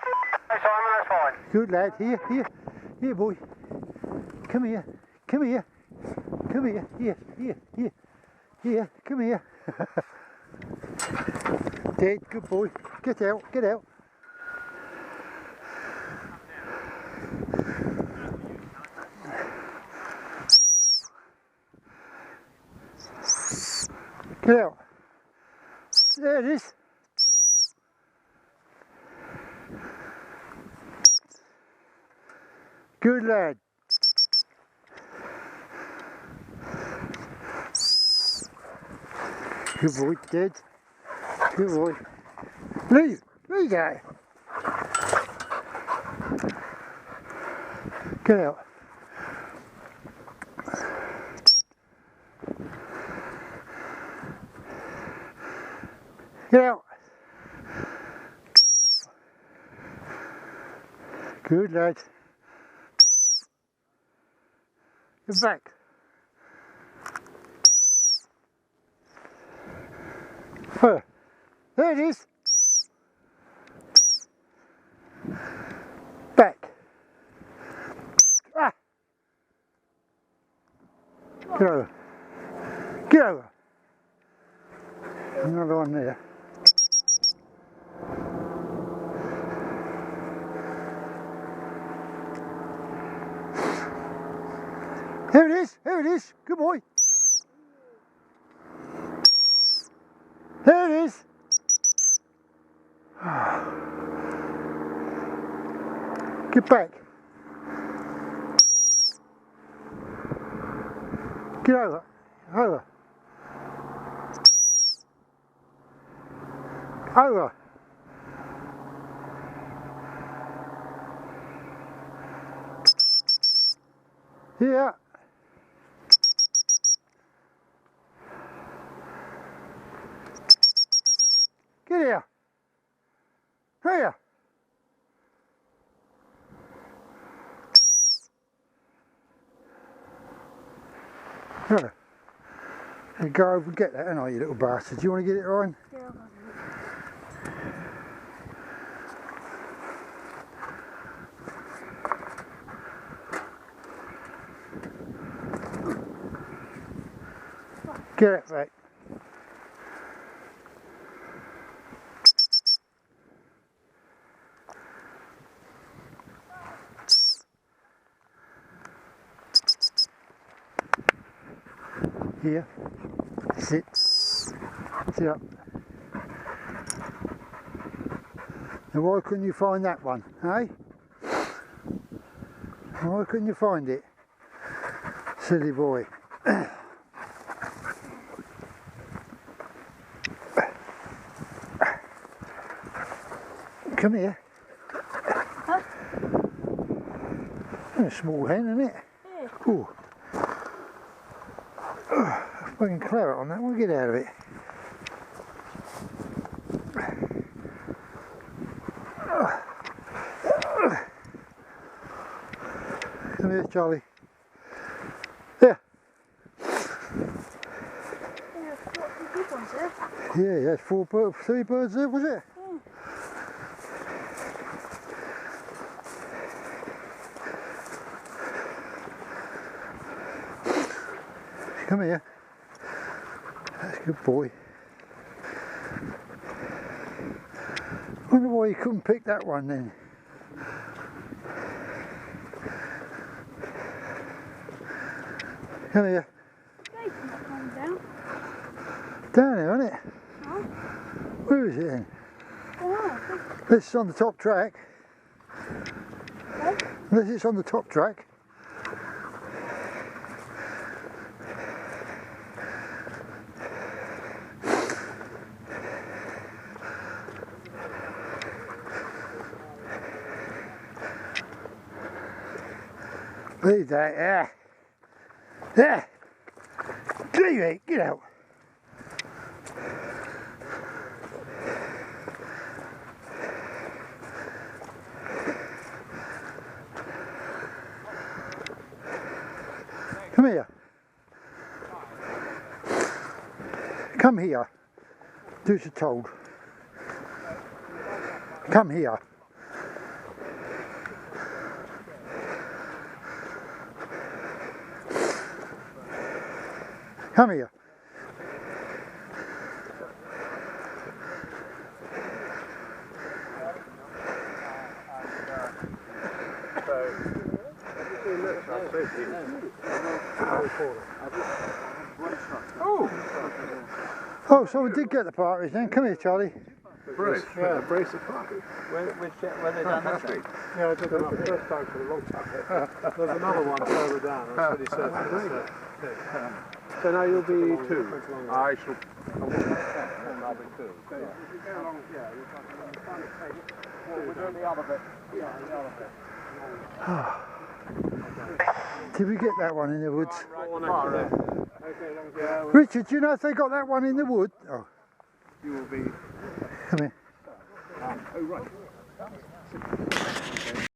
Hey Simon, that's fine. Good lad. Here boy. Come here. Come here. Come here. Here. Come here. Dead. Good boy. Get out. Get out. Get out. There it is. Good lad. Good boy, dead. Good boy. Leave that. Get out. Get out. Good lad. Get back. Oh, there it is. Back. Ah. Get over. Get over. Another one there. There it is. There it is. Good boy. There it is. Get back. Get over. Over. Over. Here. Get here. Here. Here. You go over and get that, ain't I, you little bastard? Do you want to get it, Ryan? Yeah. Get it back. Here. Sit. Sit up. Now why couldn't you find that one, eh? Why couldn't you find it? Silly boy. Come here. Huh? That's a small hen, isn't it? Yeah. Ooh. Fucking claret on that one, get out of it. Come here, Charlie. There. Yeah, I've got some good ones there. Yeah, that's three birds there, was it? Yeah. Come here. That's a good boy. Wonder why you couldn't pick that one then. Come here. Jason's not coming down. Down there, isn't it? Huh? Where is it then? Oh, This is on the top track. okay. Unless it's on the top track. Leave that, yeah. Yeah. Leave it, get out. Come here. Come here. Do as you're told. Come here. Come here. Oh, someone did get the partridge then. Come here, Charlie. Brace, yeah, brace of partridge. When they done that thing? Yeah, I did that the first time for a long time. There's another one further down. That's what he said. So now you'll be two. I shall. I'll be two. We're doing the other bit. Did we get that one in the woods? Yeah, Richard, do you know if they got that one in the wood? Oh, you will be. come here. Oh, right.